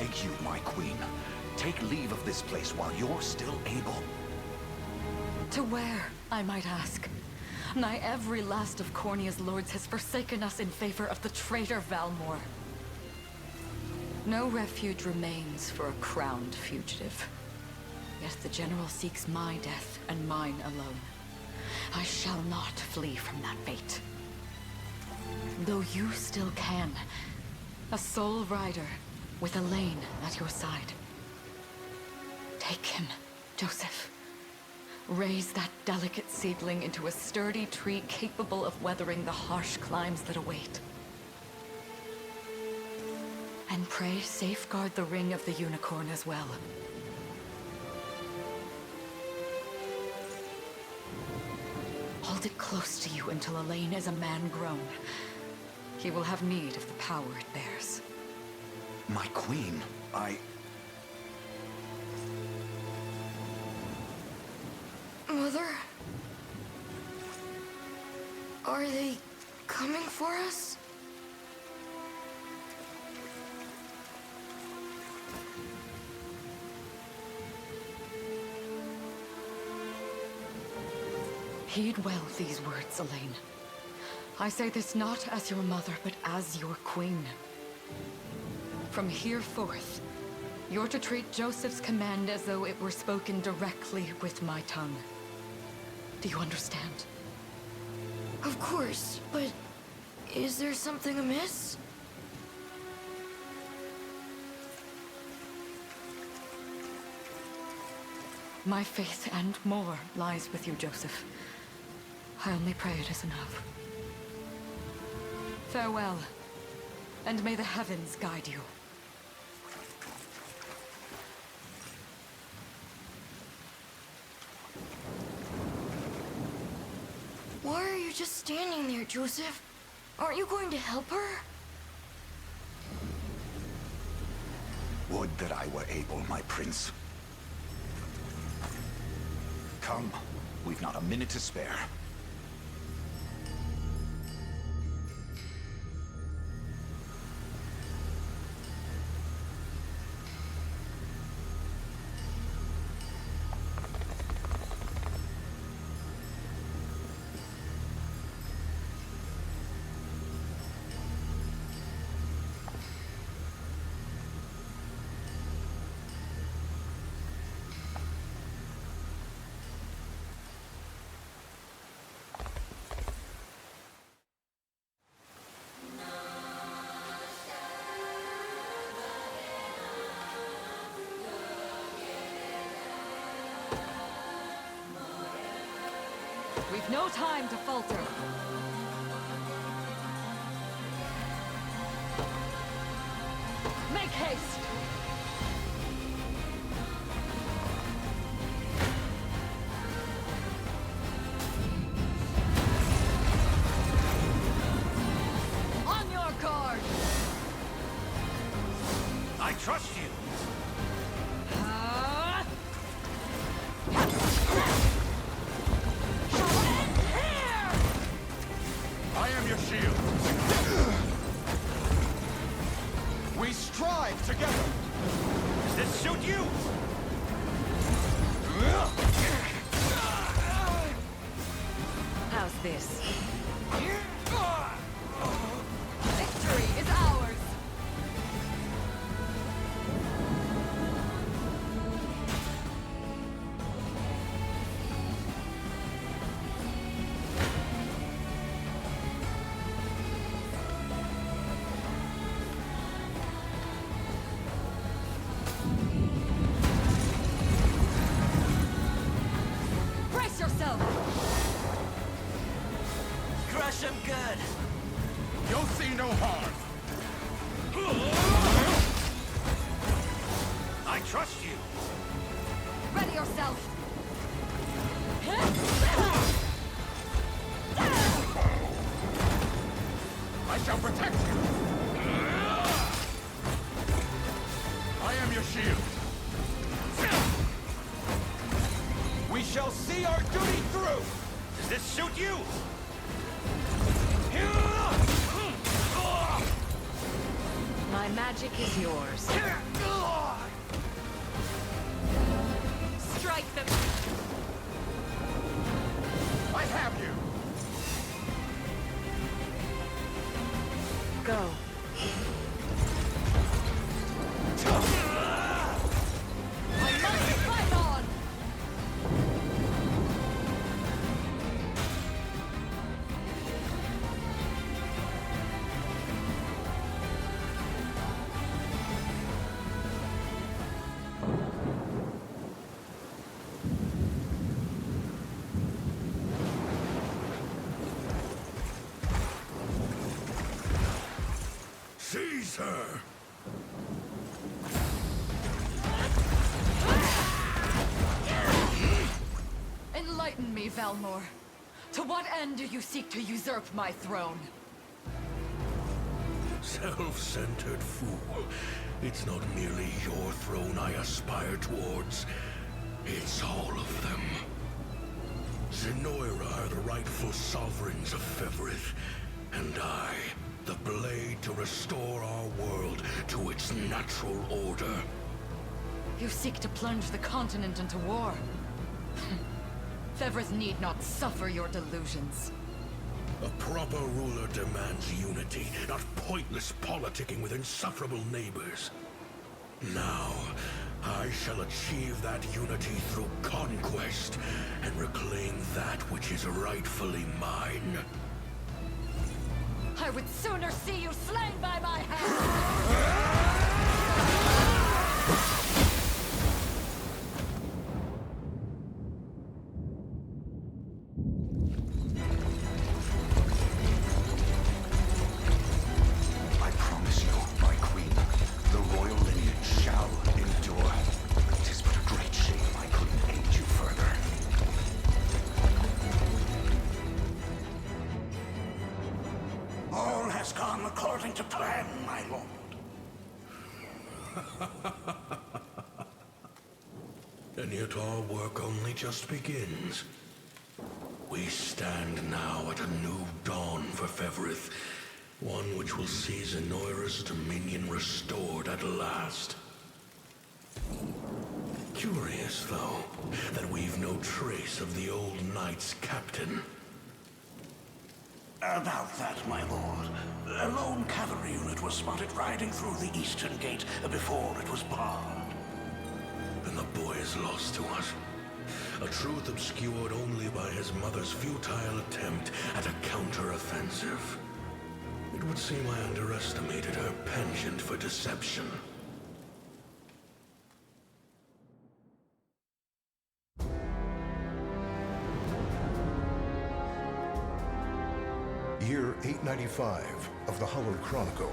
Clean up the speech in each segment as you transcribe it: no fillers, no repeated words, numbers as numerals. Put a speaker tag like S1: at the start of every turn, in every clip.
S1: beg you, my queen, take leave of this place while you're still able.
S2: To where, I might ask? Nigh every last of Cornia's lords has forsaken us in favor of the traitor Valmor. No refuge remains for a crowned fugitive. Yet the general seeks my death and mine alone. I shall not flee from that fate. Though you still can, a sole rider with Elaine at your side. Take him, Joseph. Raise that delicate seedling into a sturdy tree capable of weathering the harsh climes that await. And pray safeguard the ring of the unicorn as well. Hold it close to you until Elaine is a man grown. He will have need of the power it bears.
S1: My queen,
S3: Mother? Are they coming for us?
S2: Heed well these words, Elaine. I say this not as your mother, but as your queen. From here forth, you're to treat Joseph's command as though it were spoken directly with my tongue. Do you understand?
S3: Of course, but is there something amiss?
S2: My faith and more lies with you, Joseph. I only pray it is enough. Farewell, and may the heavens guide you.
S3: Why are you just standing there, Joseph? Aren't you going to help her?
S1: would that I were able, my prince. Come, we've not a minute to spare.
S2: We've no time to falter. Make haste! On your guard!
S1: I trust you!
S4: I am your shield. We strive together.
S1: Does this suit you?
S2: How's this? Victory is ours! Brace yourself!
S5: Crush him good.
S4: You'll see no harm.
S1: I trust you!
S2: Ready yourself!
S4: I shall protect you. I am your shield. We shall see our duty through.
S1: Does this suit you?
S2: My magic is yours. go. I must fight on!
S1: Seize her!
S2: Enlighten me, Valmor. To what end do you seek to usurp my throne?
S6: Self-centered fool. It's not merely your throne I aspire towards. It's all of them. Zenoira are the rightful sovereigns of Fevrith, and I, the blade to restore our world to its natural order.
S2: You seek to plunge the continent into war. Fevrith need not suffer your delusions.
S6: A proper ruler demands unity, not pointless politicking with insufferable neighbors. Now, I shall achieve that unity through conquest and reclaim that which is rightfully mine.
S2: I would sooner see you slain by my hand!
S1: I promise you, my queen, the royal lineage shall endure. 'Tis but a great shame I couldn't aid you further. All has gone according to plan, my lord.
S6: And yet our work only just begins. We stand now at a new dawn for Fevrith, one which will see Zenoira's dominion restored at last. Curious, though, that we've no trace of the old knight's captain.
S1: About that, my lord. A lone cavalry unit was spotted riding through the eastern gate before it was barred.
S6: And the boy is lost to us. A truth obscured only by his mother's futile attempt at a counter-offensive. It would seem I underestimated her penchant for deception.
S7: Year 895 of the Hallowed Chronicle.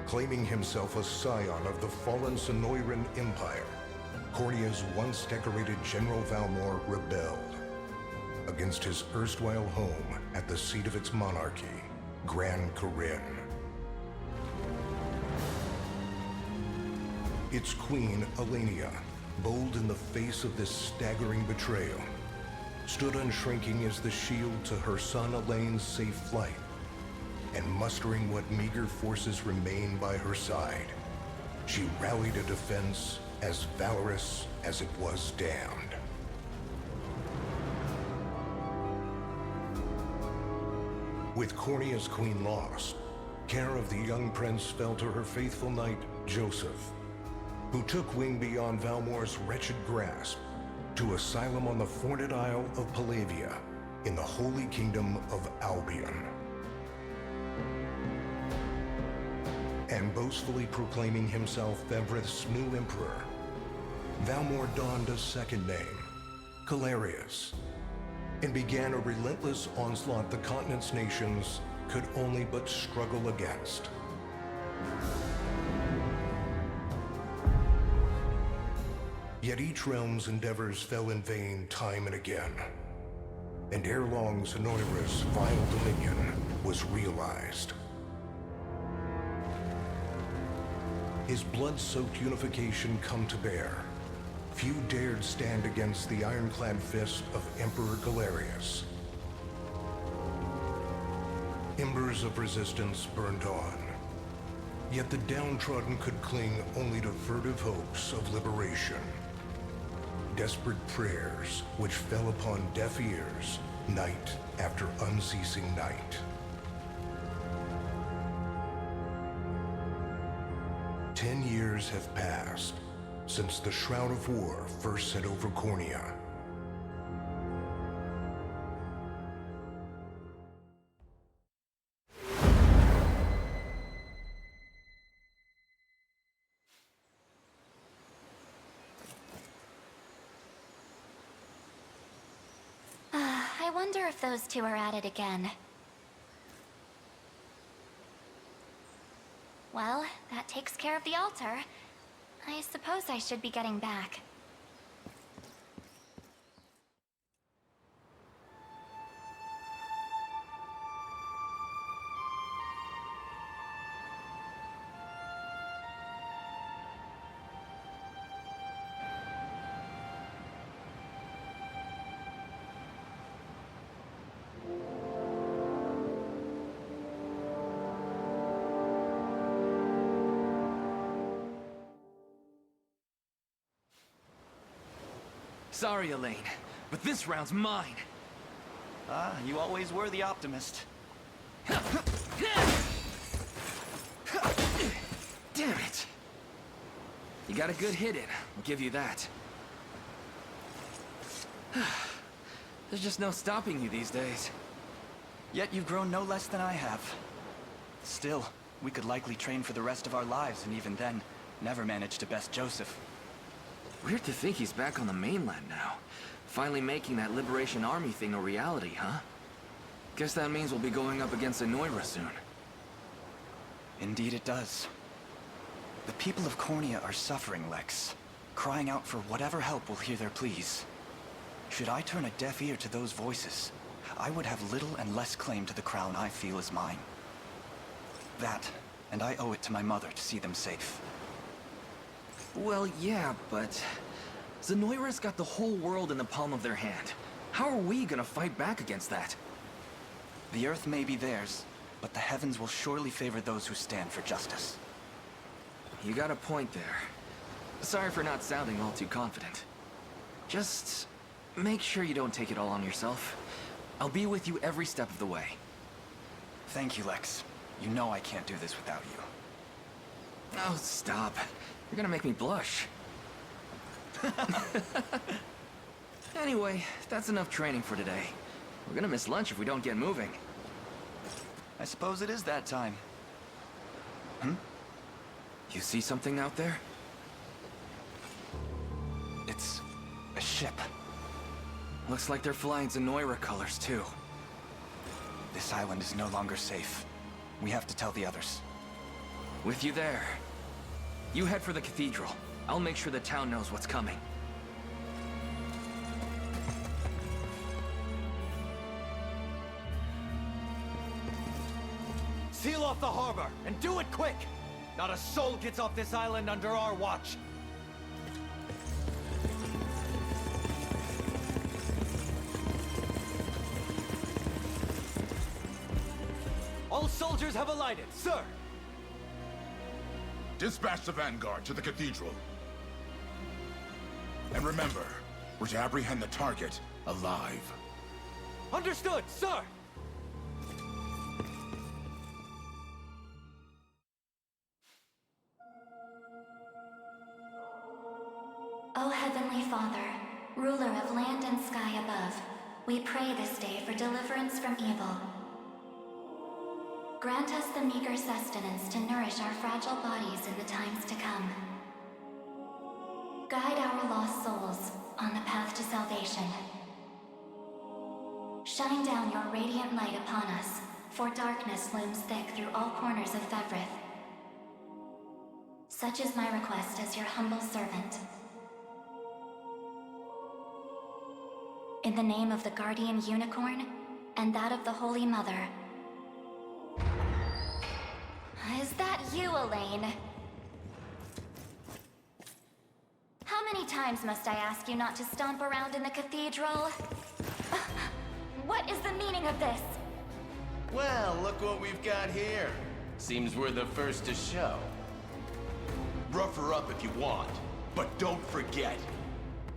S7: Claiming himself a scion of the fallen Sonoran Empire, Cornea's once decorated General Valmor rebelled against his erstwhile home at the seat of its monarchy, Gran Corinne. Its queen, Elenia, bold in the face of this staggering betrayal, stood unshrinking as the shield to her son Elaine's safe flight, and mustering what meager forces remained by her side, she rallied a defense as valorous as it was damned. With Cornea's queen lost, care of the young prince fell to her faithful knight, Joseph, who took wing beyond Valmor's wretched grasp to asylum on the Forned Isle of Palavia in the Holy Kingdom of Albion. And boastfully proclaiming himself Fevrith's new emperor, Valmor donned a second name, Calarius, and began a relentless onslaught the continent's nations could only but struggle against. Yet each realm's endeavors fell in vain time and again, and ere long Zenoira's vile dominion was realized. His blood-soaked unification come to bear, few dared stand against the ironclad fist of Emperor Galerius. Embers of resistance burned on, yet the downtrodden could cling only to furtive hopes of liberation. Desperate prayers which fell upon deaf ears night after unceasing night. 10 years have passed since the Shroud of War first set over Cornea.
S3: I wonder if those two are at it again. Well, that takes care of the altar. I suppose I should be getting back.
S5: Sorry, Elaine, but this round's mine.
S8: Ah, you always were the optimist.
S5: Damn it! You got a good hit in, I'll give you that. There's just no stopping you these days.
S8: Yet you've grown no less than I have. Still, we could likely train for the rest of our lives, and even then, never manage to best Joseph.
S5: Weird to think he's back on the mainland now. Finally making that Liberation Army thing a reality, huh? Guess that means we'll be going up against Anoira soon.
S8: Indeed it does. The people of Cornea are suffering, Lex. Crying out for whatever help will hear their pleas. Should I turn a deaf ear to those voices, I would have little and less claim to the crown I feel is mine. That, and I owe it to my mother to see them safe.
S5: Well, yeah, but Zenoira's got the whole world in the palm of their hand. How are we gonna fight back against that?
S8: The earth may be theirs, but the heavens will surely favor those who stand for justice.
S5: You got a point there. Sorry for not sounding all too confident. Just make sure you don't take it all on yourself. I'll be with you every step of the way.
S8: Thank you, Lex. You know I can't do this without you.
S5: Oh, stop. You're gonna make me blush. Anyway, that's enough training for today. We're gonna miss lunch if we don't get moving.
S8: I suppose it is that time.
S5: You see something out there?
S8: It's a ship.
S5: Looks like they're flying Zenoira colors, too.
S8: This island is no longer safe. We have to tell the others.
S5: With you there. You head for the cathedral. I'll make sure the town knows what's coming.
S4: Seal off the harbor, and do it quick! Not a soul gets off this island under our watch. All soldiers have alighted, sir!
S9: Dispatch the vanguard to the cathedral. And remember, we're to apprehend the target alive.
S4: Understood, sir!
S3: O Heavenly Father, ruler of land and sky above, we pray this day for deliverance from evil. Grant us the meager sustenance to nourish our fragile bodies in the times to come. Guide our lost souls on the path to salvation. Shine down your radiant light upon us, for darkness looms thick through all corners of Fevrith. Such is my request as your humble servant. In the name of the Guardian Unicorn, and that of the Holy Mother. Is that you, Elaine? How many times must I ask you not to stomp around in the cathedral? What is the meaning of this?
S10: Well, look what we've got here. Seems we're the first to show.
S11: Rough her up if you want, but don't forget,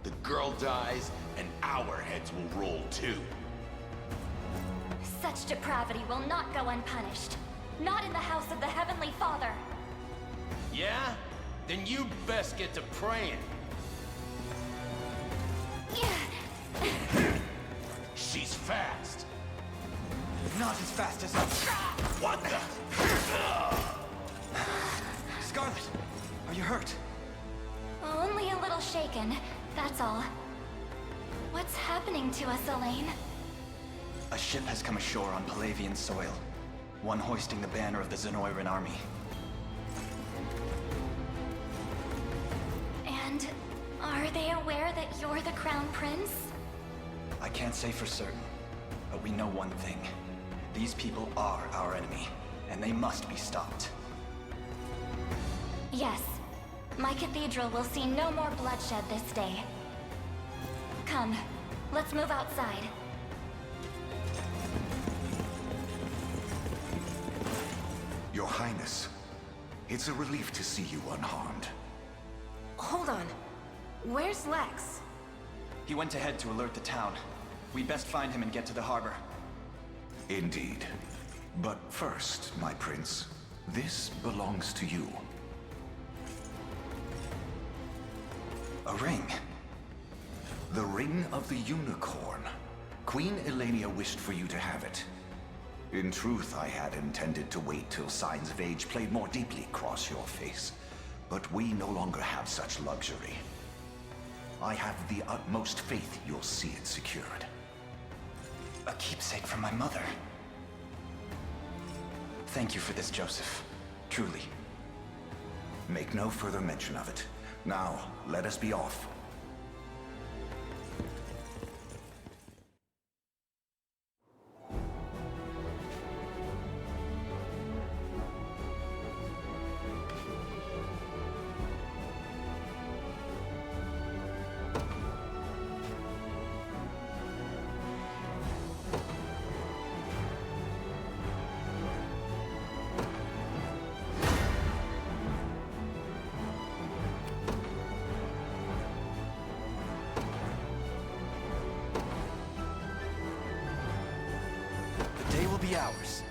S11: the girl dies and our heads will roll too.
S3: Such depravity will not go unpunished. Not in the house of the Heavenly Father.
S10: Yeah? Then you'd best get to praying.
S11: She's fast.
S8: Not as fast as us.
S11: What the?
S8: Scarlet, are you hurt?
S3: Only a little shaken, that's all. What's happening to us, Elaine?
S8: A ship has come ashore on Palavian soil. One hoisting the banner of the Zenoiran army.
S3: And are they aware that you're the Crown Prince?
S8: I can't say for certain, but we know one thing. These people are our enemy, and they must be stopped.
S3: Yes. My cathedral will see no more bloodshed this day. Come, let's move outside.
S1: Your Highness, it's a relief to see you unharmed.
S12: Hold on. Where's Lex?
S8: He went ahead to alert the town. We'd best find him and get to the harbor.
S1: Indeed. But first, my prince, this belongs to you.
S8: A ring.
S1: The Ring of the Unicorn. Queen Elenia wished for you to have it. In truth, I had intended to wait till signs of age played more deeply across your face. But we no longer have such luxury. I have the utmost faith you'll see it secured.
S8: A keepsake from my mother. Thank you for this, Joseph. Truly.
S1: Make no further mention of it. Now, let us be off.
S8: The day will be ours.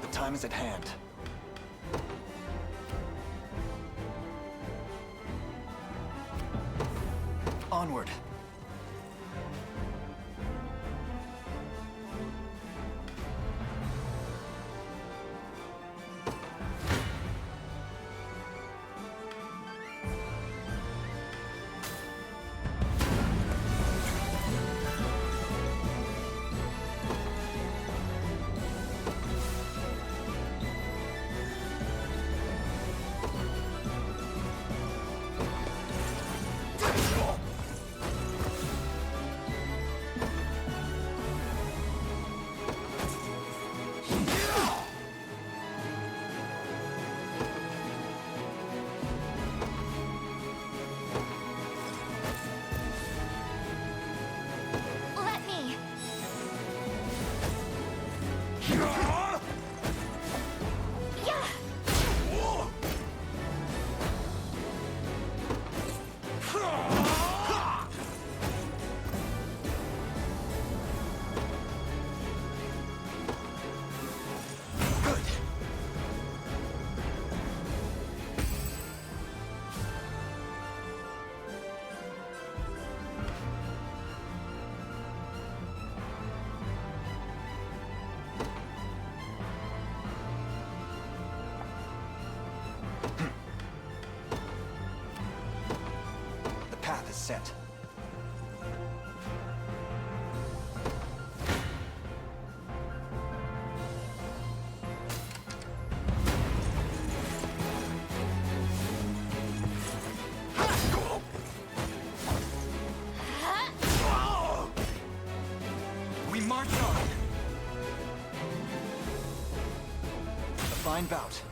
S8: The time is at hand. Onward.
S3: Let me. Yeah.
S8: Good. The path is set. We march on. A fine bout.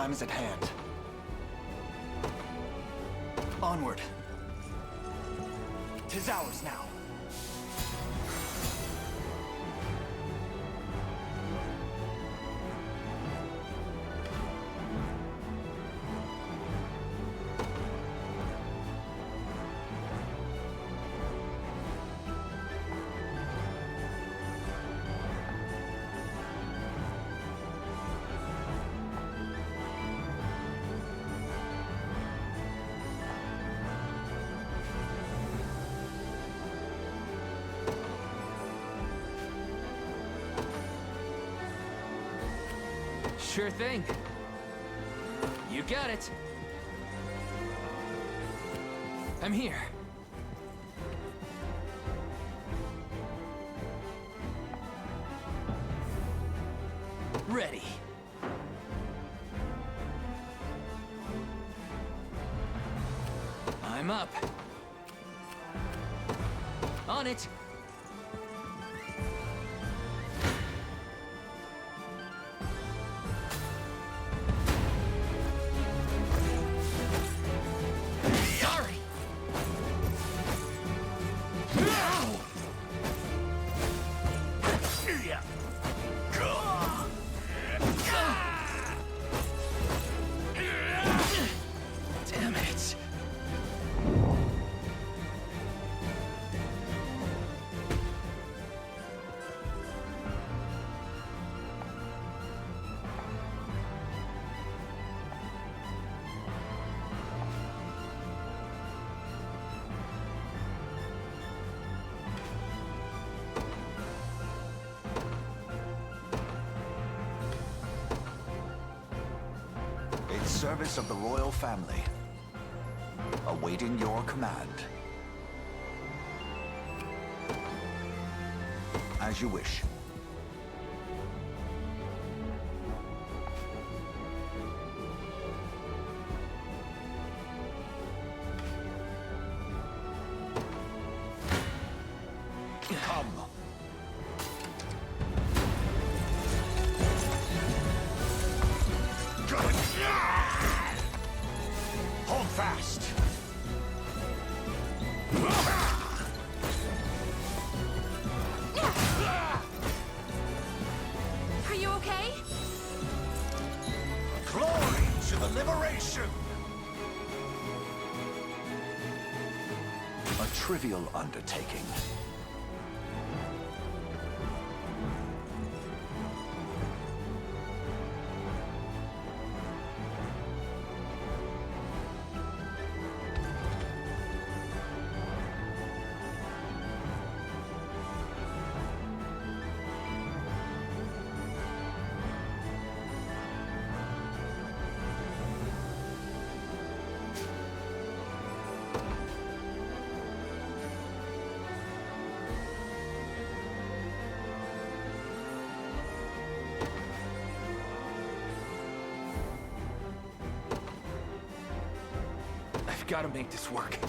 S8: time is at hand. Onward. 'Tis ours now.
S5: Sure thing. You got it. I'm here. Ready. I'm up. On it. Damn it.
S1: In service of the royal family, awaiting your command. As you wish. Come. Hold fast.
S12: Are you okay?
S1: Glory to the liberation! A trivial undertaking.
S5: I've got to make this work.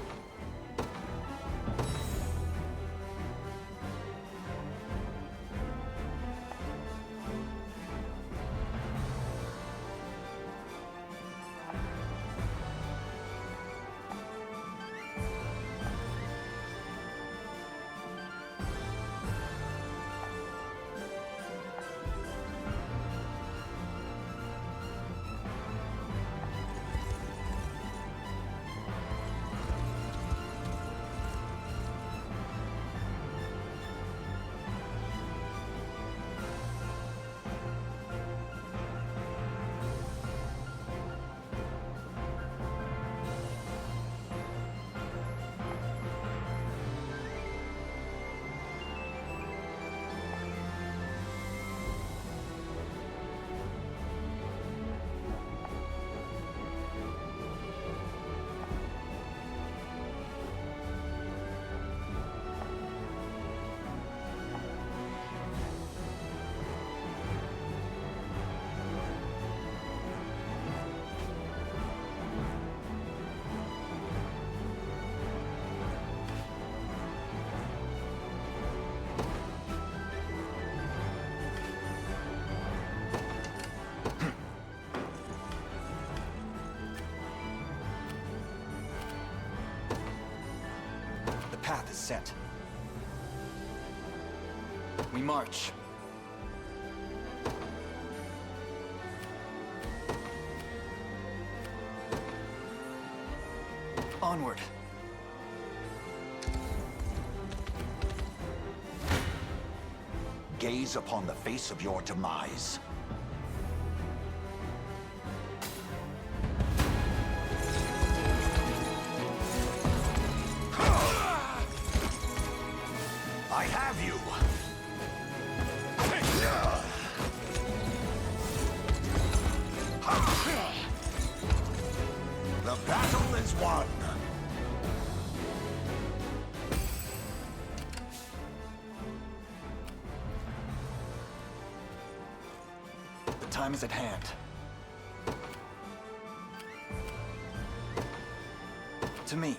S8: is set. We march. Onward.
S1: Gaze upon the face of your demise. I have you! The battle is won!
S8: The time is at hand. To me.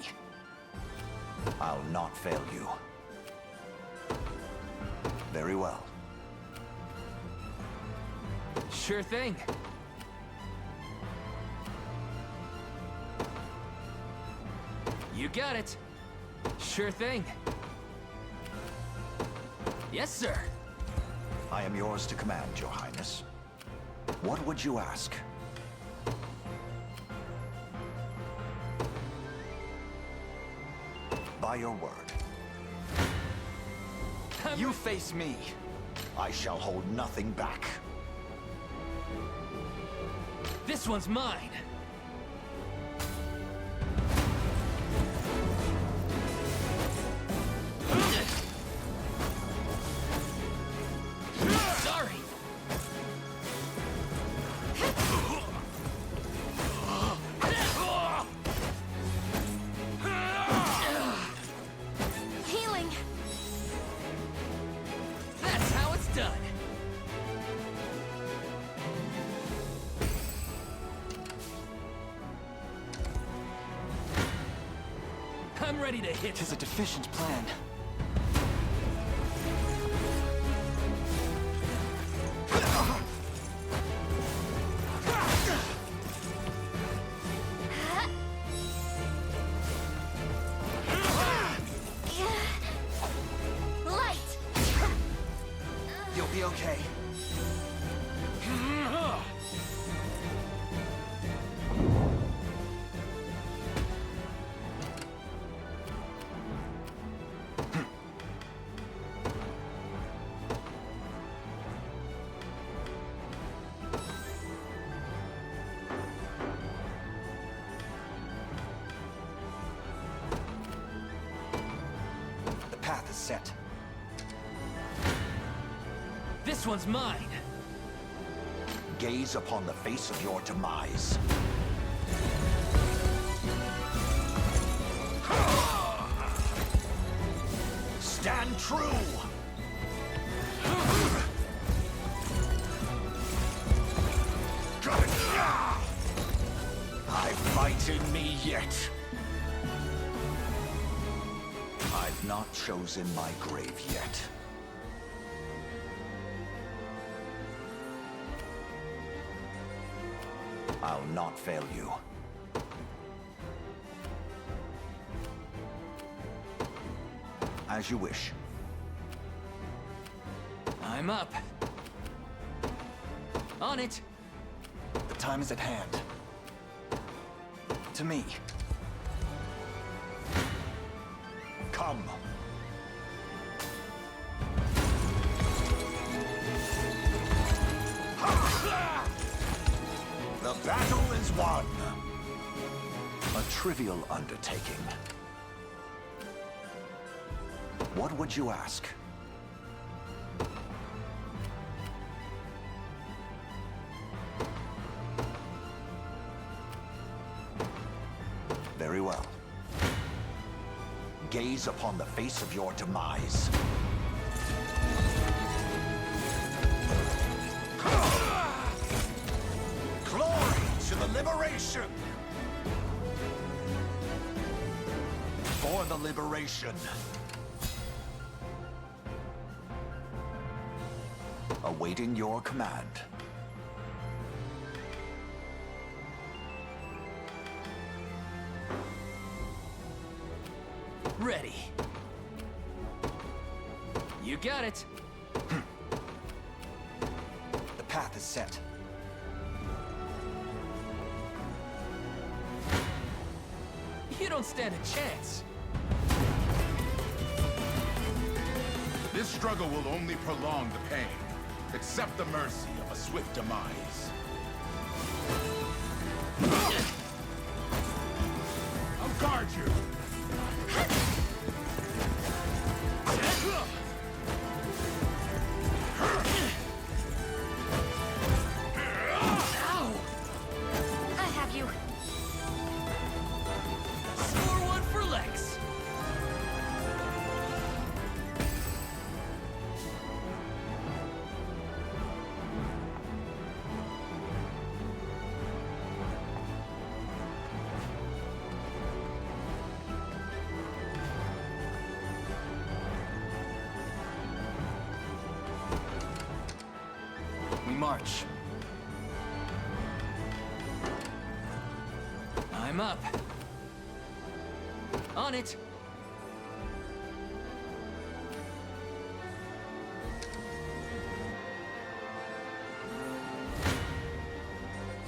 S1: I'll not fail you. Very well.
S5: Sure thing. You got it. Sure thing. Yes, sir.
S1: I am yours to command, Your Highness. What would you ask? By your word.
S8: You face me.
S1: I shall hold nothing back.
S5: This one's mine. Sorry.
S12: Healing!
S5: That's how it's done. I'm ready to hit.
S8: Tis a deficient plan.
S12: Light!
S8: You'll be okay. The path is set.
S5: This one's mine.
S1: Gaze upon the face of your demise. Stand true! I fight in me yet. I've not chosen my grave yet. I'll not fail you. As you wish.
S5: I'm up. On it.
S8: The time is at hand. To me.
S1: Come. The battle is won. A trivial undertaking. What would you ask? Very well. Gaze upon the face of your demise. Glory to the liberation! For the liberation. Awaiting your command.
S5: Ready. You got it.
S8: The path is set.
S5: You don't stand a chance.
S9: This struggle will only prolong the pain. Accept the mercy of a swift demise. I'll guard you!
S5: Ow!
S12: I have you.
S5: Score one for Lex. We march. I'm up. On it.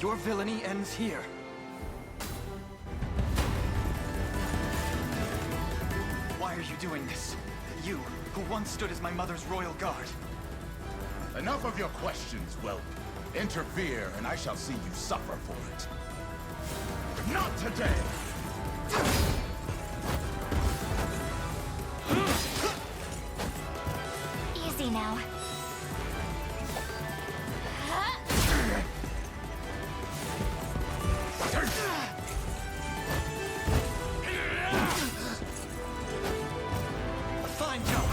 S8: Your villainy ends here. Why are you doing this? You, who once stood as my mother's royal guard.
S9: Enough of your questions, whelp. Interfere, and I shall see you suffer for it. But not today!
S3: Easy now.
S8: A fine job.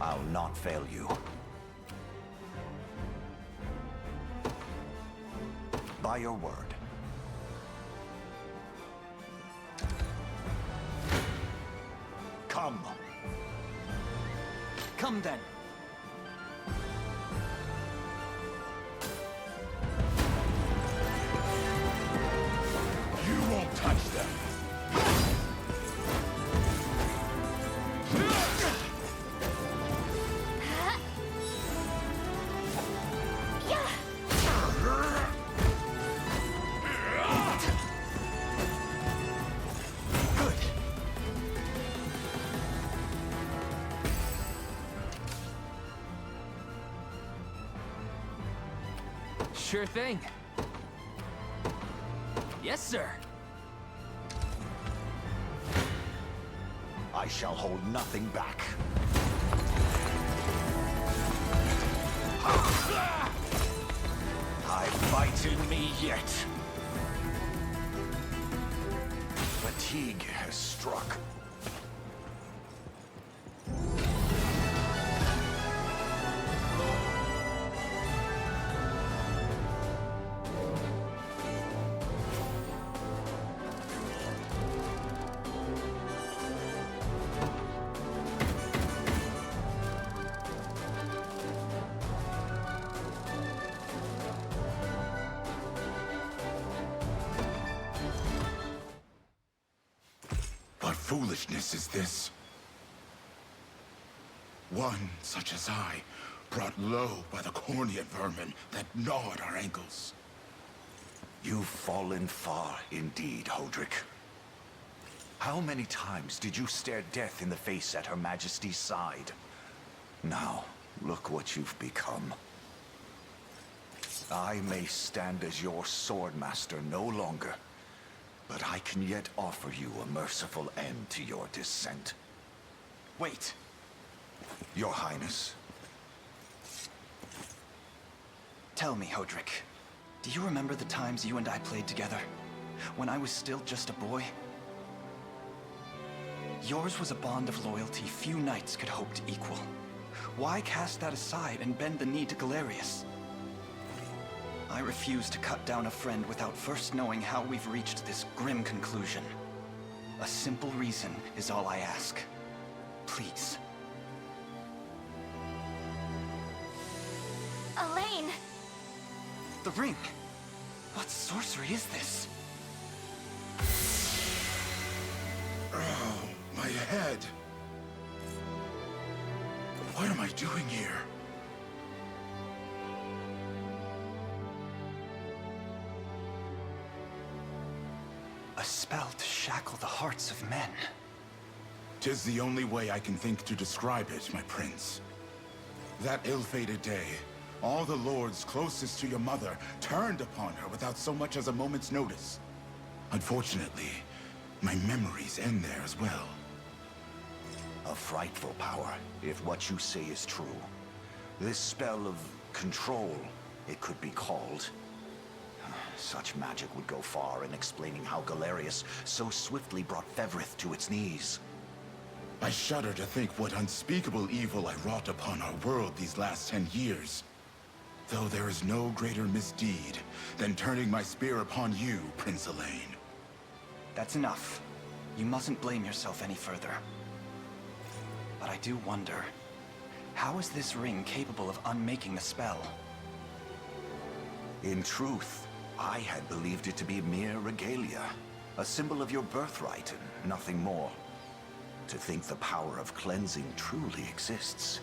S1: I'll not fail you. By your word. Come.
S8: Come then.
S9: You won't touch them!
S8: Good.
S5: Sure thing. Yes, sir.
S1: I shall hold nothing back. I fight in me yet. Fatigue has struck.
S9: What foolishness is this? One such as I, brought low by the Cornea vermin that gnawed our ankles.
S1: You've fallen far indeed, Hodrick. How many times did you stare death in the face at Her Majesty's side? Now, look what you've become. I may stand as your swordmaster no longer, but I can yet offer you a merciful end to your descent.
S8: Wait.
S1: Your Highness.
S8: Tell me, Hodrick. Do you remember the times you and I played together? When I was still just a boy? Yours was a bond of loyalty few knights could hope to equal. Why cast that aside and bend the knee to Galerius? I refuse to cut down a friend without first knowing how we've reached this grim conclusion. A simple reason is all I ask. Please.
S3: Elaine!
S8: The ring! What sorcery is this?
S9: Oh, my head. What am I doing here?
S8: A spell to shackle the hearts of men.
S9: 'Tis the only way I can think to describe it, my prince. That ill-fated day, all the lords closest to your mother turned upon her without so much as a moment's notice. Unfortunately, my memories end there as well.
S1: A frightful power, if what you say is true. This spell of control, it could be called. Such magic would go far in explaining how Galerius so swiftly brought Fevrith to its knees.
S9: I shudder to think what unspeakable evil I wrought upon our world these last 10 years. Though there is no greater misdeed than turning my spear upon you, Prince Elaine.
S8: That's enough. You mustn't blame yourself any further. But I do wonder, how is this ring capable of unmaking the spell?
S1: In truth, I had believed it to be mere regalia, a symbol of your birthright and nothing more. To think the power of cleansing truly exists.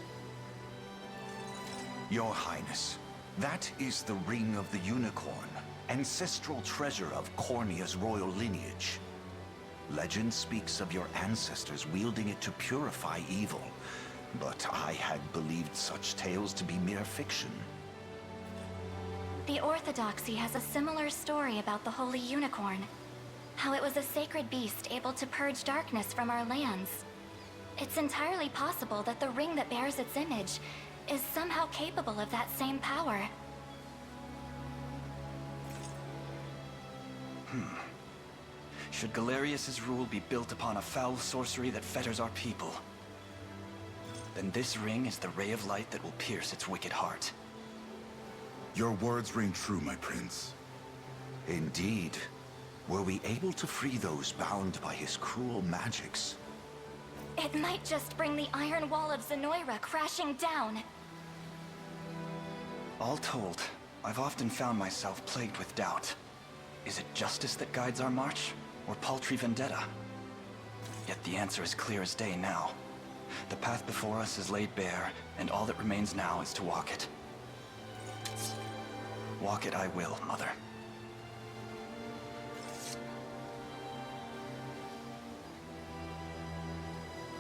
S1: Your Highness, that is the Ring of the Unicorn, ancestral treasure of Cornia's royal lineage. Legend speaks of your ancestors wielding it to purify evil, but I had believed such tales to be mere fiction.
S3: The Orthodoxy has a similar story about the Holy Unicorn. How it was a sacred beast able to purge darkness from our lands. It's entirely possible that the ring that bears its image is somehow capable of that same power.
S8: Should Galerius's rule be built upon a foul sorcery that fetters our people, then this ring is the ray of light that will pierce its wicked heart.
S9: Your words ring true, my prince.
S1: Indeed. Were we able to free those bound by his cruel magics?
S3: It might just bring the Iron Wall of Zenoira crashing down.
S8: All told, I've often found myself plagued with doubt. Is it justice that guides our march, or paltry vendetta? Yet the answer is clear as day now. The path before us is laid bare, and all that remains now is to walk it. Walk it I will, Mother.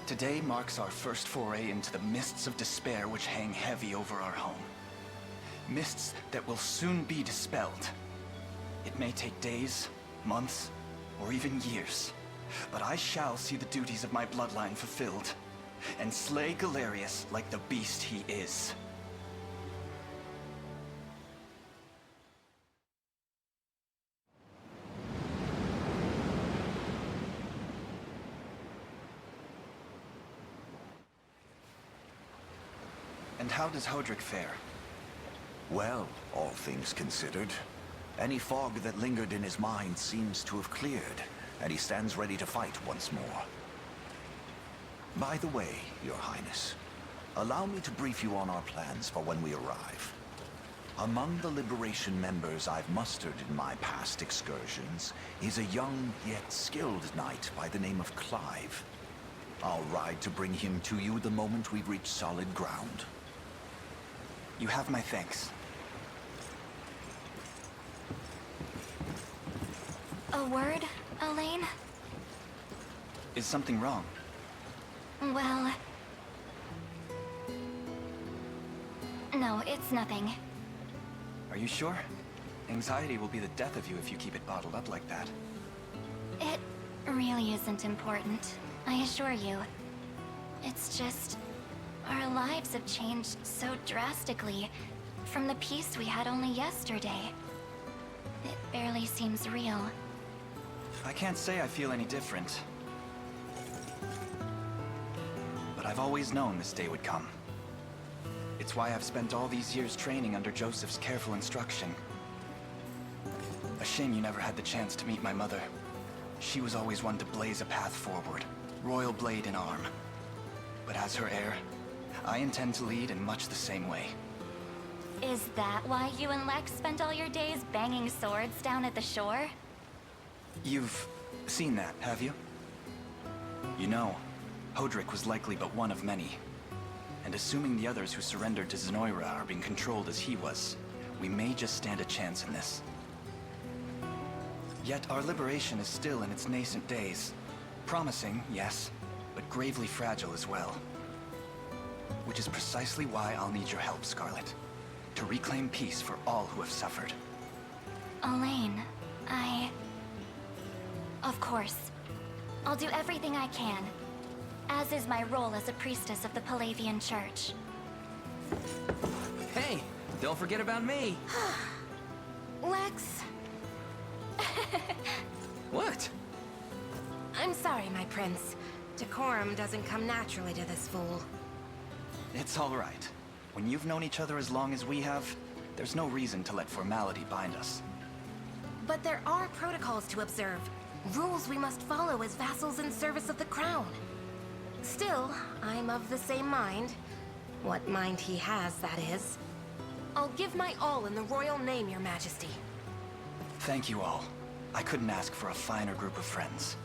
S8: Today marks our first foray into the mists of despair which hang heavy over our home. Mists that will soon be dispelled. It may take days, months, or even years, but I shall see the duties of my bloodline fulfilled, and slay Galerius like the beast he is. And how does Hodrick fare?
S1: Well, all things considered. Any fog that lingered in his mind seems to have cleared, and he stands ready to fight once more. By the way, Your Highness, allow me to brief you on our plans for when we arrive. Among the Liberation members I've mustered in my past excursions is a young yet skilled knight by the name of Clive. I'll ride to bring him to you the moment we reach solid ground.
S8: You have my thanks.
S3: A word, Elaine?
S8: Is something wrong?
S3: Well... No, it's nothing.
S8: Are you sure? Anxiety will be the death of you if you keep it bottled up like that.
S3: It really isn't important, I assure you. It's just... our lives have changed so drastically from the peace we had only yesterday. It barely seems real.
S8: I can't say I feel any different. But I've always known this day would come. It's why I've spent all these years training under Joseph's careful instruction. A shame you never had the chance to meet my mother. She was always one to blaze a path forward, royal blade in arm. But as her heir, I intend to lead in much the same way.
S3: Is that why you and Lex spent all your days banging swords down at the shore?
S8: You've seen that, have you? You know, Hodrick was likely but one of many. And assuming the others who surrendered to Zenoira are being controlled as he was, we may just stand a chance in this. Yet our liberation is still in its nascent days. Promising, yes, but gravely fragile as well. Which is precisely why I'll need your help, Scarlet. To reclaim peace for all who have suffered.
S3: Elaine, Of course. I'll do everything I can. As is my role as a priestess of the Palavian Church.
S5: Hey, don't forget about me.
S12: Lex,
S5: What?
S12: I'm sorry, my prince. Decorum doesn't come naturally to this fool.
S8: It's all right. When you've known each other as long as we have, there's no reason to let formality bind us.
S12: But there are protocols to observe. Rules we must follow as vassals in service of the crown. Still, I'm of the same mind. What mind he has, that is. I'll give my all in the royal name, your majesty.
S8: Thank you all. I couldn't ask for a finer group of friends.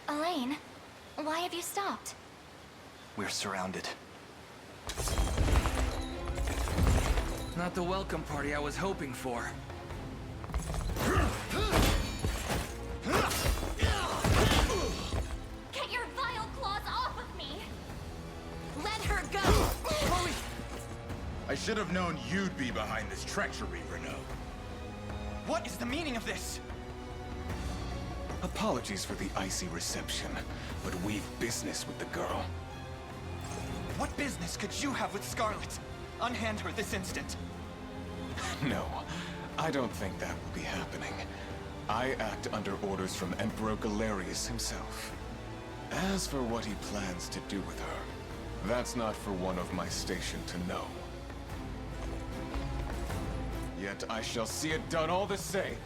S3: Elaine, why have you stopped?
S8: We're surrounded.
S5: Not the welcome party I was hoping for.
S3: Get your vile claws off of me!
S12: Let her go!
S8: Chloe!
S9: I should have known you'd be behind this treachery, Renault.
S8: What is the meaning of this?
S13: Apologies for the icy reception, but we've business with the girl.
S8: What business could you have with Scarlet? Unhand her this instant.
S13: No, I don't think that will be happening. I act under orders from Emperor Galerius himself. As for what he plans to do with her, that's not for one of my station to know. Yet I shall see it done all the same.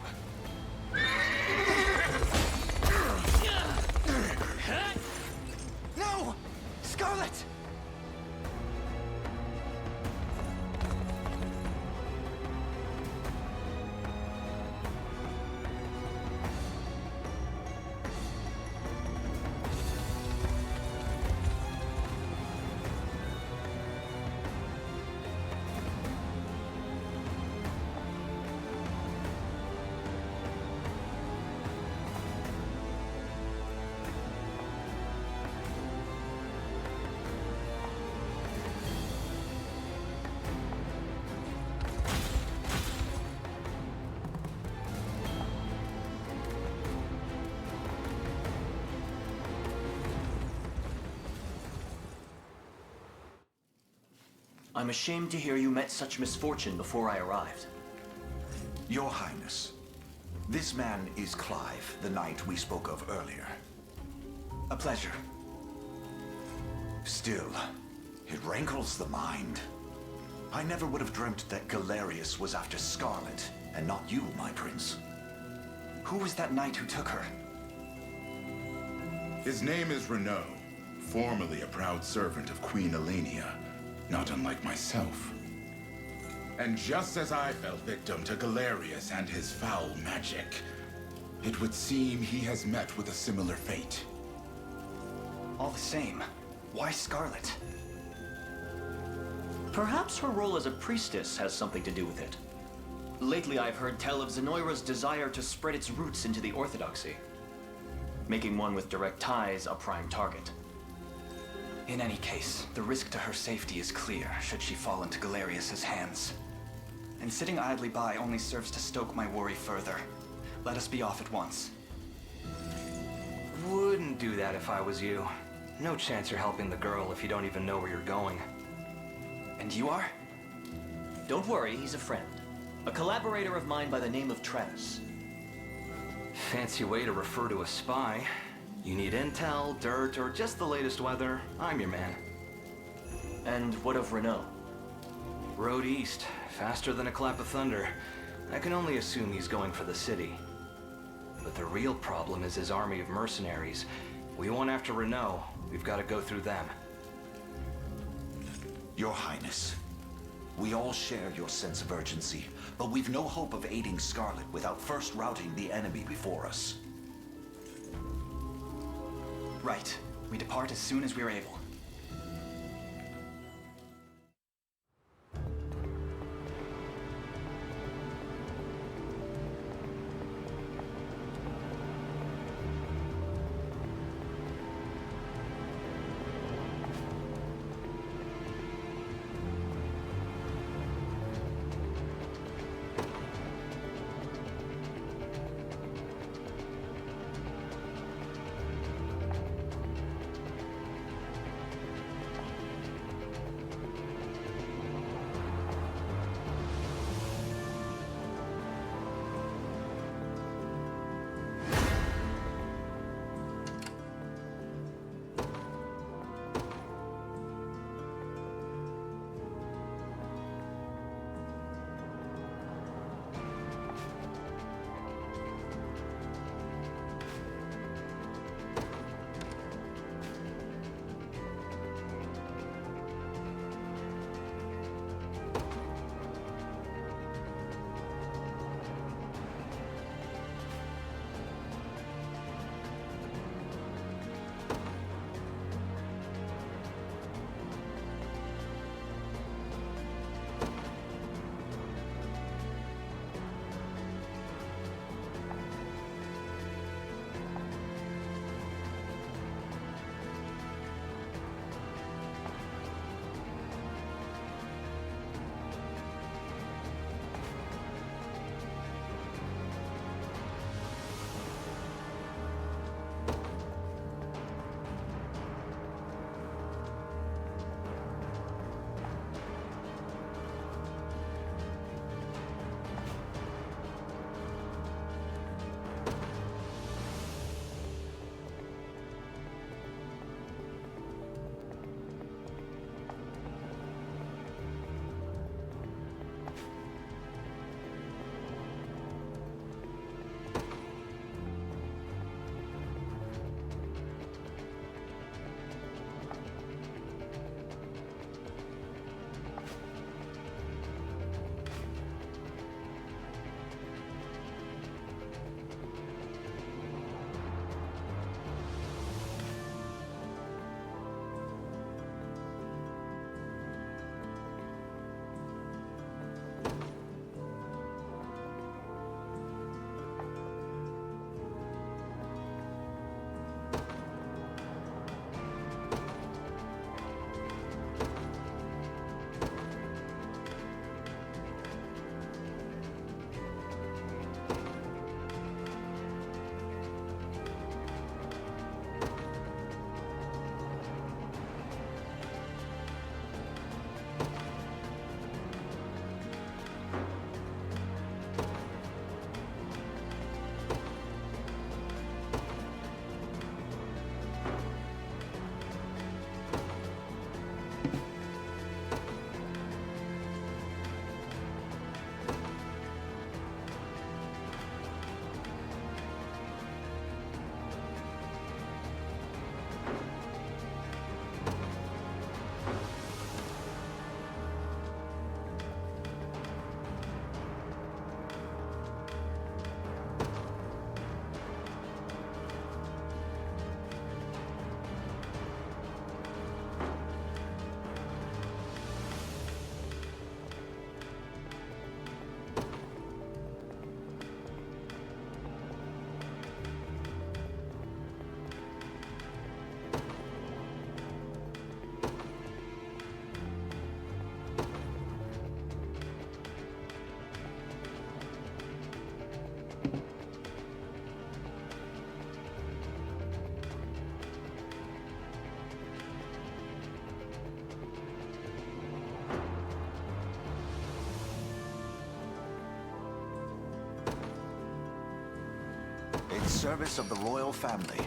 S8: No! Scarlet!
S14: I'm ashamed to hear you met such misfortune before I arrived.
S1: Your Highness, this man is Clive, the knight we spoke of earlier.
S8: A pleasure.
S1: Still, it rankles the mind. I never would have dreamt that Galerius was after Scarlet, and not you, my prince.
S8: Who was that knight who took her?
S9: His name is Renault, formerly a proud servant of Queen Elenia, not unlike myself. And just as I fell victim to Galerius and his foul magic, it would seem he has met with a similar fate.
S8: All the same, why Scarlet?
S14: Perhaps her role as a priestess has something to do with it. Lately, I've heard tell of Zenoira's desire to spread its roots into the Orthodoxy, making one with direct ties a prime target.
S8: In any case, the risk to her safety is clear should she fall into Galerius's hands. And sitting idly by only serves to stoke my worry further. Let us be off at once.
S5: Wouldn't do that if I was you. No chance you're helping the girl if you don't even know where you're going. And you are?
S14: Don't worry, he's a friend. A collaborator of mine by the name of Travis.
S5: Fancy way to refer to a spy. You need intel, dirt, or just the latest weather, I'm your man.
S14: And what of Renault?
S5: Road east, faster than a clap of thunder. I can only assume he's going for the city. But the real problem is his army of mercenaries. We went after Renault. We've got to go through them.
S1: Your Highness, we all share your sense of urgency, but we've no hope of aiding Scarlet without first routing the enemy before us.
S8: Right. We depart as soon as we're able.
S1: In service of the royal family.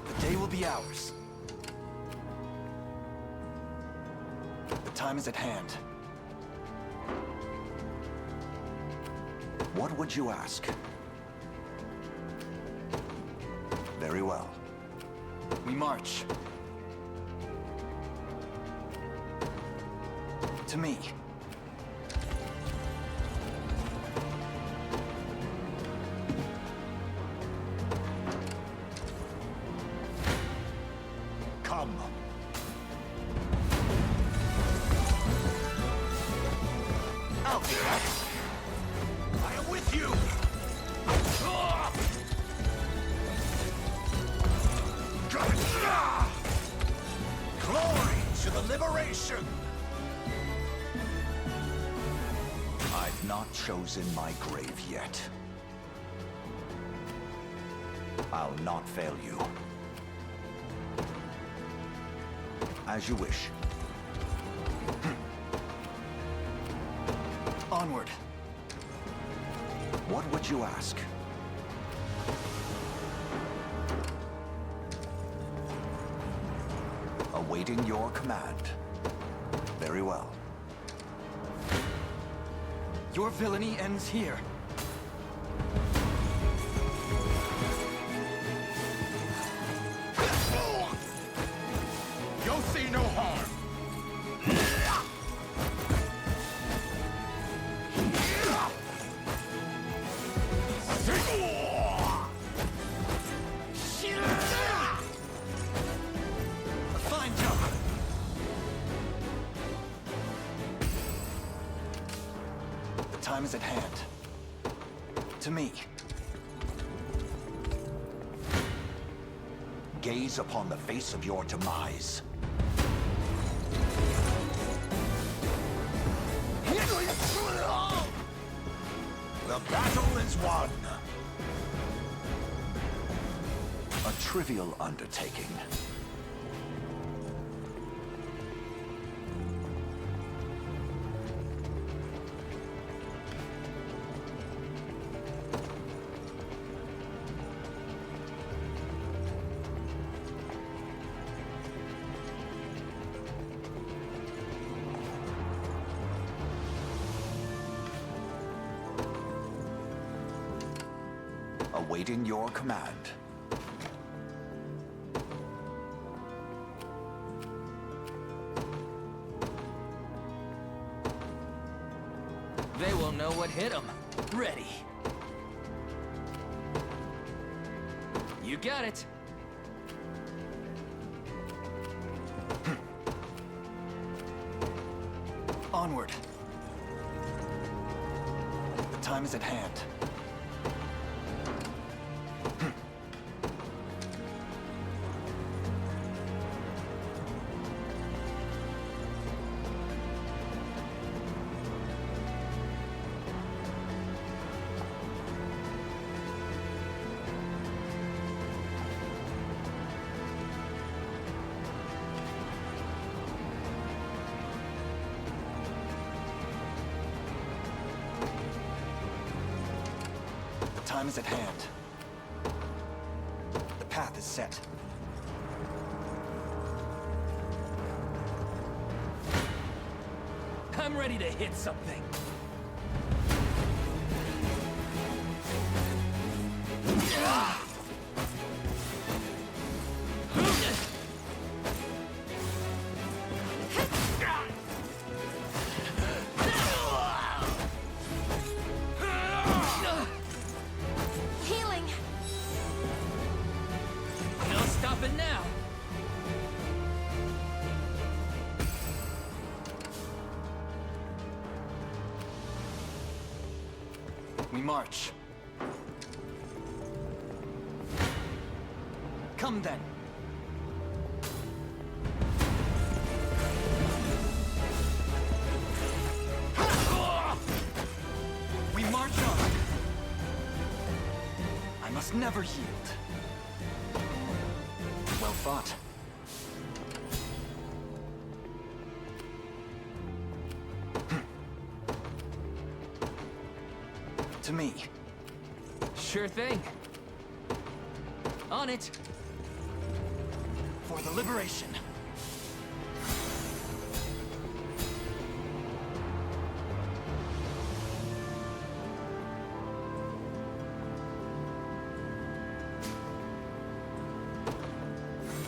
S8: The day will be ours. The time is at hand.
S1: What would you ask? Very well.
S8: We march. To me.
S1: Come.
S11: Out there! I am with you!
S1: Glory to the liberation! I've not chosen my grave yet. I'll not fail you. As you wish.
S8: Onward.
S1: What would you ask? Awaiting your command. Very well.
S8: Your villainy ends here.
S11: You'll see no harm!
S8: A fine job. The time is at hand. To me.
S1: Gaze upon the face of your demise. The battle is won! A trivial undertaking. Awaiting your command.
S4: They will know what hit them. Ready. You got it.
S8: Onward. The time is at hand. The time is at hand. The path is set.
S4: I'm ready to hit something.
S12: Healing!
S4: No stopping now.
S8: We march. Come then. We march on. I must never yield. Well fought. to me.
S4: Sure thing. On it.
S8: For the liberation.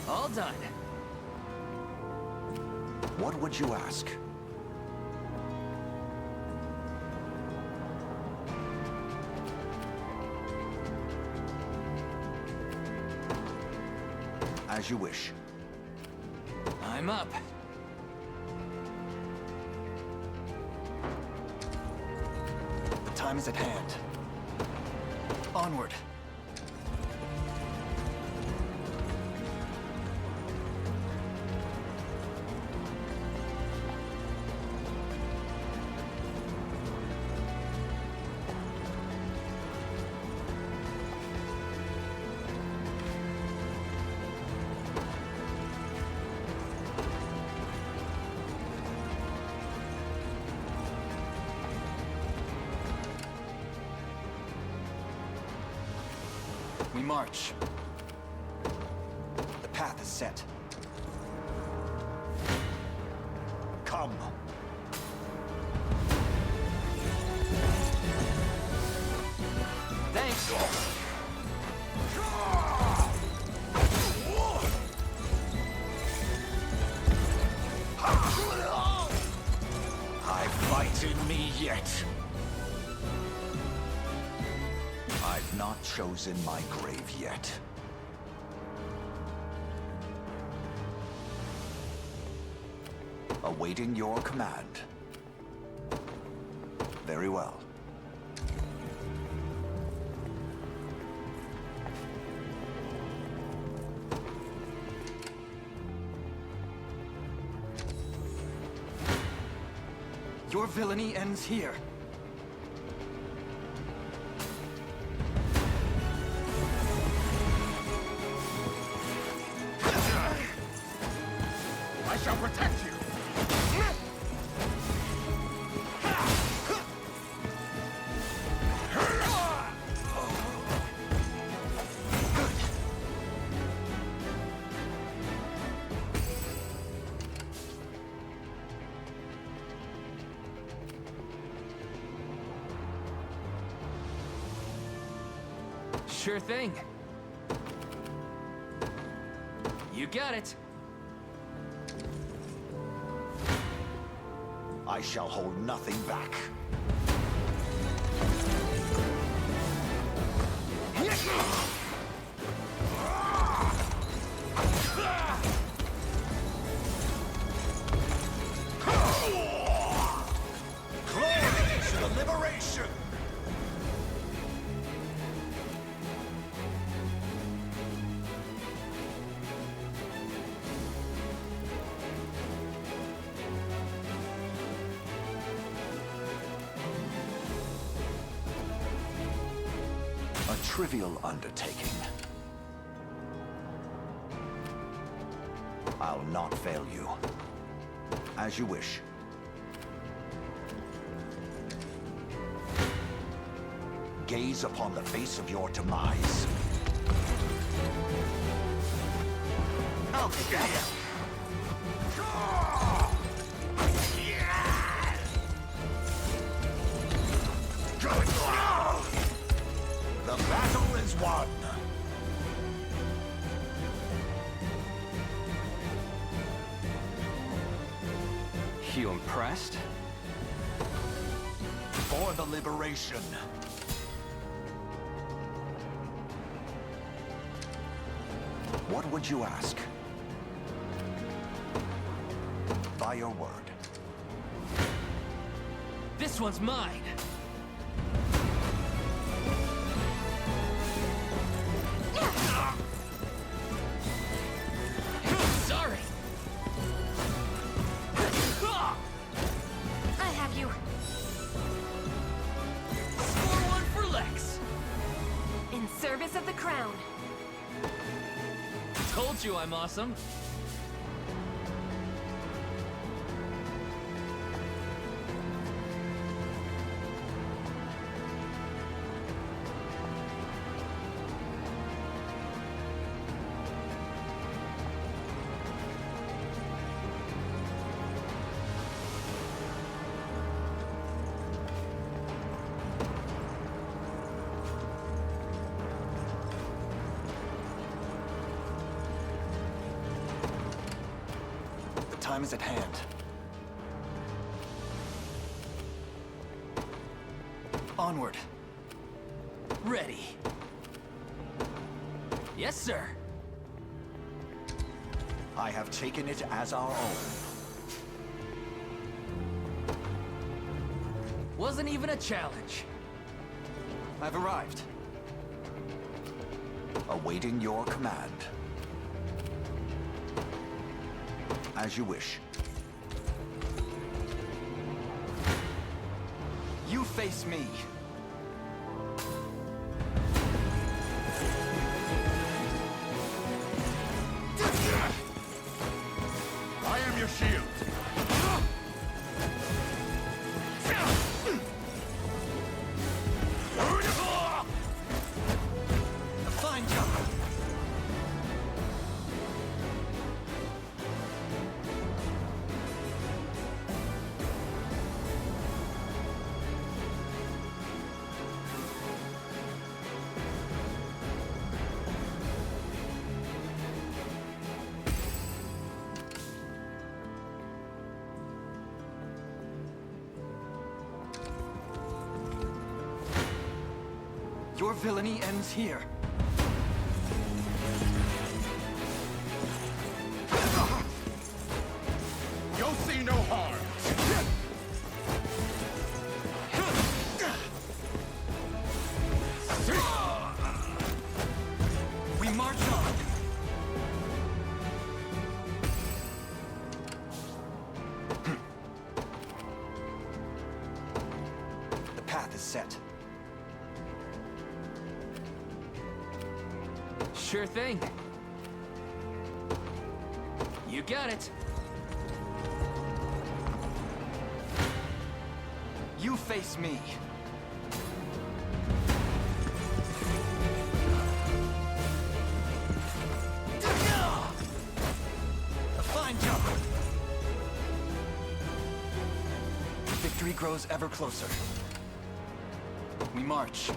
S4: All done.
S1: What would you ask? As you wish.
S4: I'm up.
S8: The time is at hand. Onward. We march. The path is set.
S1: Come.
S4: Thanks.
S1: I fight in me yet. I've not chosen my grave yet. Awaiting your command. Very well.
S8: Your villainy ends here.
S6: I shall protect you!
S4: Sure thing. You got it.
S1: I shall hold nothing back. Glory to the liberation! A trivial undertaking. I'll not fail you. As you wish. Gaze upon the face of your demise. I'll get you. The battle is won!
S5: You impressed?
S1: For the liberation. What would you ask? By your word.
S4: This one's mine. Sorry.
S12: I have you.
S4: Score one for Lex.
S12: In service of the crown.
S4: Told you I'm awesome.
S8: time is at hand. Onward.
S4: Ready. Yes, sir.
S1: I have taken it as our own.
S4: Wasn't even a challenge.
S8: I've arrived.
S1: Awaiting your command. As you wish.
S8: You face me.
S9: I am your shield.
S8: A fine job. Your villainy ends here.
S9: You'll see no harm.
S8: We march on. The path is set.
S4: Sure thing. You got it.
S8: You face me. A fine job. Victory grows ever closer. We march.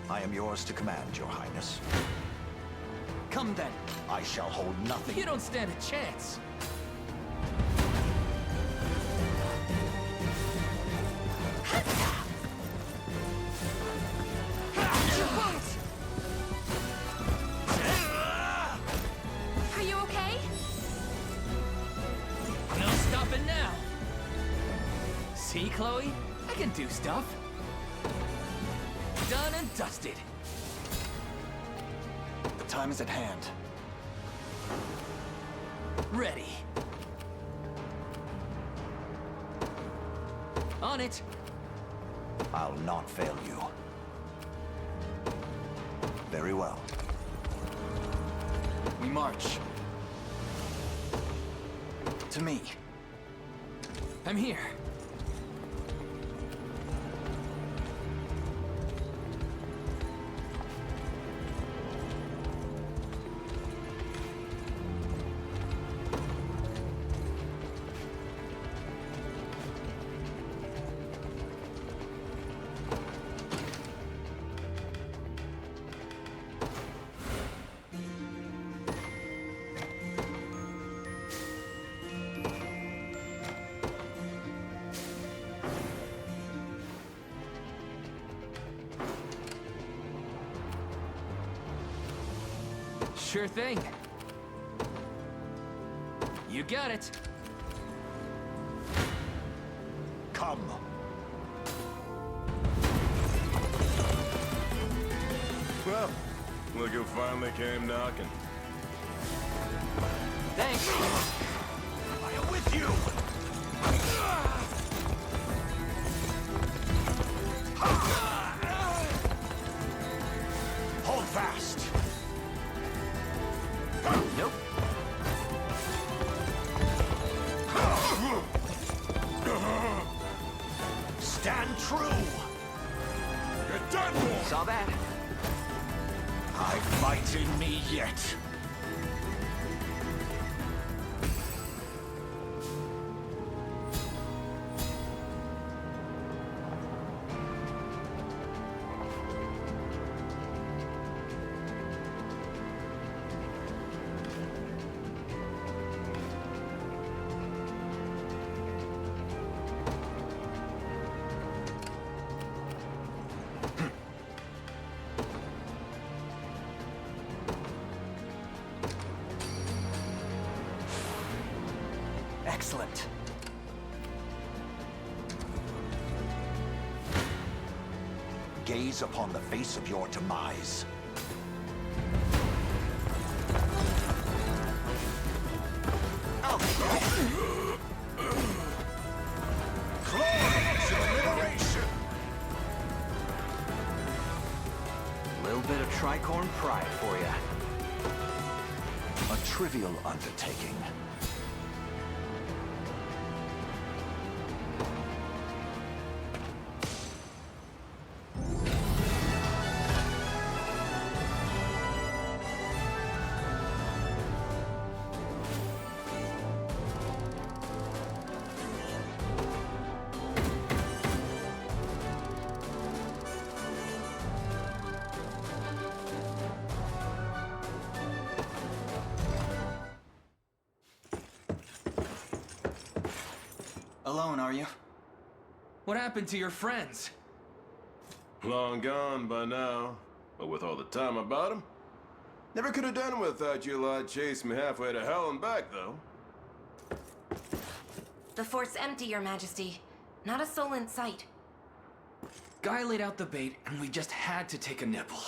S1: I am yours to command, Your Highness.
S8: Come then.
S1: I shall hold nothing.
S4: You don't stand a chance.
S12: Are you okay?
S4: No stopping now. See, Chloe? I can do stuff. Done and dusted.
S8: The time is at hand.
S4: Ready. On it.
S1: I'll not fail you. Very well.
S8: We march. To me.
S4: I'm here. Sure thing. You got it.
S1: Come.
S15: Well, look who finally came knocking.
S8: Thanks.
S1: I am with you. Hold fast.
S8: Nope.
S1: Stand true.
S9: You're done for.
S8: Saw that.
S1: I fight in me yet.
S4: Excellent.
S1: Gaze upon the face of your demise.
S6: Glory to liberation!
S5: Little bit of tricorn pride for you.
S1: A trivial undertaking.
S8: Alone, are you?
S4: What happened to your friends?
S15: Long gone by now. But with all the time about him, never could have done it without you lot chasing me halfway to hell and back, though.
S12: The fort's empty, Your Majesty. Not a soul in sight.
S4: Guy laid out the bait, and we just had to take a nibble.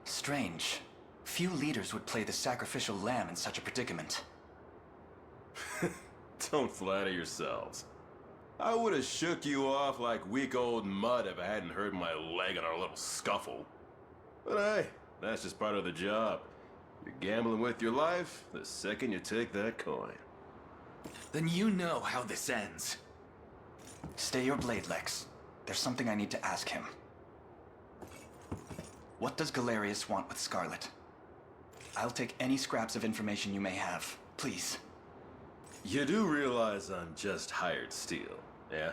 S8: Strange. Few leaders would play the sacrificial lamb in such a predicament.
S15: Don't flatter yourselves. I would have shook you off like weak old mud if I hadn't hurt my leg in our little scuffle. But hey, that's just part of the job. You're gambling with your life the second you take that coin.
S4: Then you know how this ends.
S8: Stay your blade, Lex. There's something I need to ask him. What does Galerius want with Scarlet? I'll take any scraps of information you may have, please.
S15: You do realize I'm just hired steel, yeah?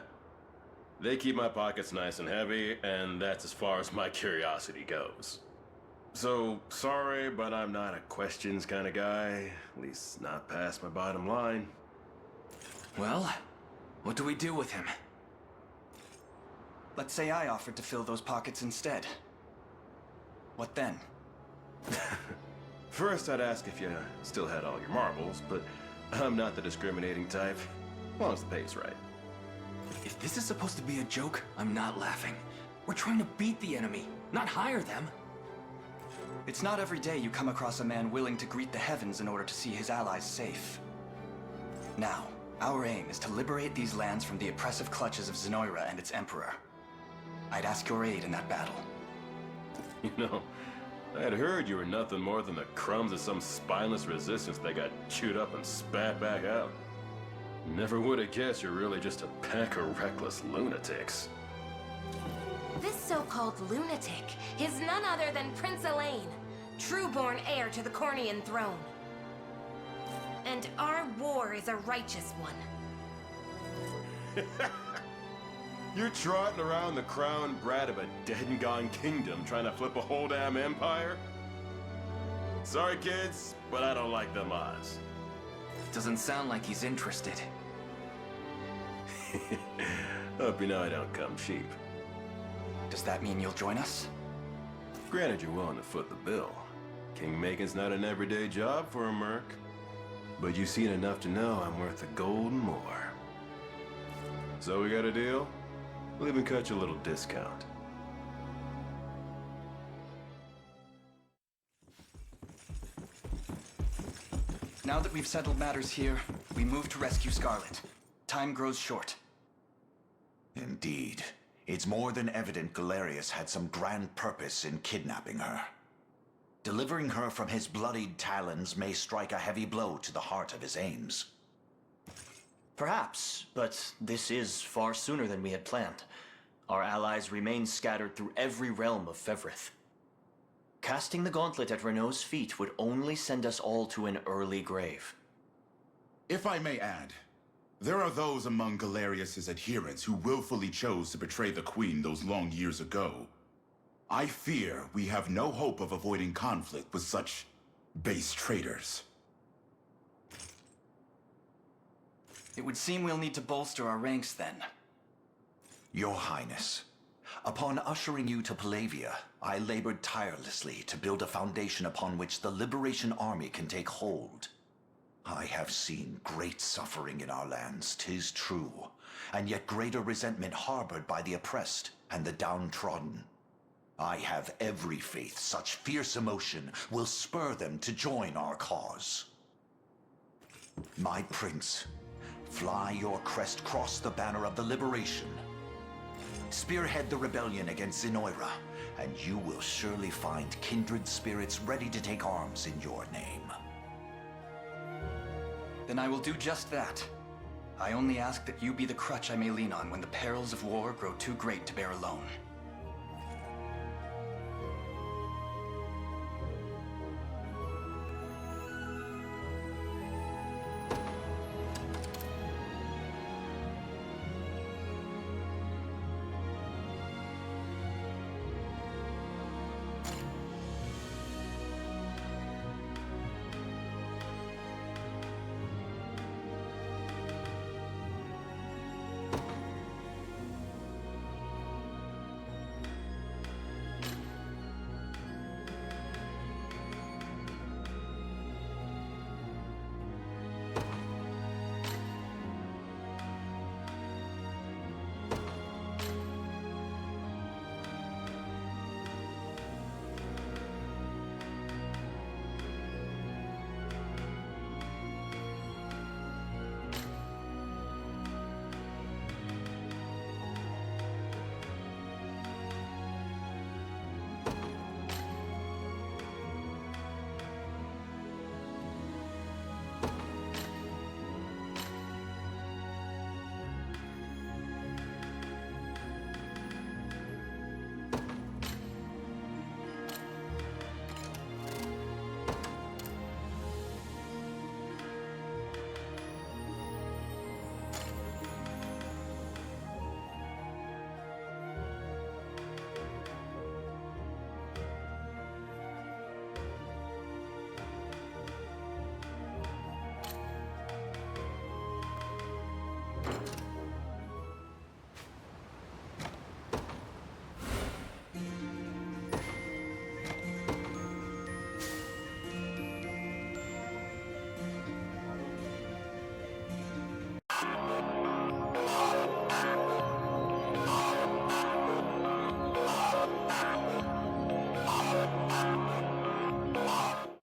S15: They keep my pockets nice and heavy, and that's as far as my curiosity goes. So, sorry, but I'm not a questions kind of guy. At least not past my bottom line.
S4: Well, what do we do with him?
S8: Let's say I offered to fill those pockets instead. What then?
S15: First, I'd ask if you still had all your marbles, but I'm not the discriminating type. As long as the pay's right.
S4: If this is supposed to be a joke, I'm not laughing. We're trying to beat the enemy, not hire them.
S8: It's not every day you come across a man willing to greet the heavens in order to see his allies safe. Now, our aim is to liberate these lands from the oppressive clutches of Zenoira and its emperor. I'd ask your aid in that battle.
S15: You know, I had heard you were nothing more than the crumbs of some spineless resistance that got chewed up and spat back out. Never would have guessed you're really just a pack of reckless lunatics.
S12: This so-called lunatic is none other than Prince Elaine, true-born heir to the Cornian throne. And our war is a righteous one.
S15: You're trotting around the crowned brat of a dead and gone kingdom trying to flip a whole damn empire? Sorry, kids, but I don't like them odds.
S4: Doesn't sound like he's interested.
S15: Hope you know I don't come cheap.
S8: Does that mean you'll join us?
S15: Granted, you're willing to foot the bill. King-making's not an everyday job for a merc. But you've seen enough to know I'm worth the gold and more. So we got a deal? We'll even cut you a little discount.
S8: Now that we've settled matters here, we move to rescue Scarlet. Time grows short.
S1: Indeed. It's more than evident Galerius had some grand purpose in kidnapping her. Delivering her from his bloodied talons may strike a heavy blow to the heart of his aims.
S14: Perhaps, but this is far sooner than we had planned. Our allies remain scattered through every realm of Fevrith. Casting the gauntlet at Renault's feet would only send us all to an early grave.
S9: If I may add, there are those among Galerius's adherents who willfully chose to betray the Queen those long years ago. I fear we have no hope of avoiding conflict with such base traitors.
S8: It would seem we'll need to bolster our ranks then.
S1: Your Highness, upon ushering you to Palavia, I labored tirelessly to build a foundation upon which the Liberation Army can take hold. I have seen great suffering in our lands, 'tis true, and yet greater resentment harbored by the oppressed and the downtrodden. I have every faith such fierce emotion will spur them to join our cause. My prince, fly your crest across the banner of the liberation. Spearhead the rebellion against Zenoira, and you will surely find kindred spirits ready to take arms in your name.
S8: Then I will do just that. I only ask that you be the crutch I may lean on when the perils of war grow too great to bear alone.